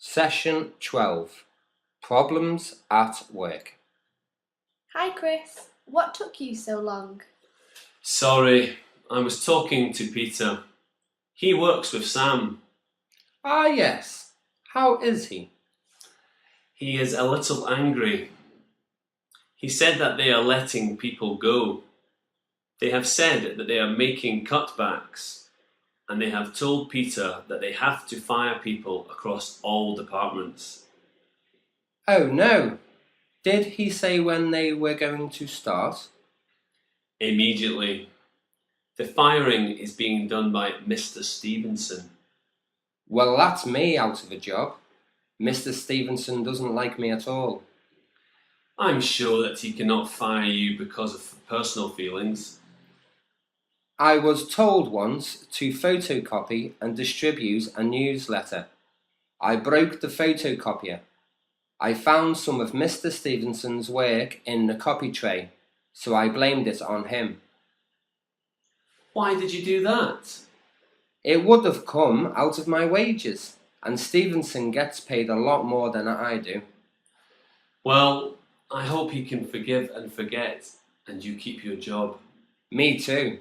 Session 12. Problems at work. Hi Chris, what took you so long? Sorry, I was talking to Peter. He works with Sam. Ah yes, how is he? He is a little angry. He said that they are letting people go. They have said that they are making cutbacks, and they have told Peter that they have to fire people across all departments. Oh no, did he say when they were going to start? Immediately. The firing is being done by Mr. Stevenson. Well, that's me out of a job. Mr. Stevenson doesn't like me at all. I'm sure that he cannot fire you because of personal feelings. I was told once to photocopy and distribute a newsletter. I broke the photocopier. I found some of Mr. Stevenson's work in the copy tray, so I blamed it on him. Why did you do that? It would have come out of my wages, and Stevenson gets paid a lot more than I do. Well, I hope he can forgive and forget, and you keep your job. Me too.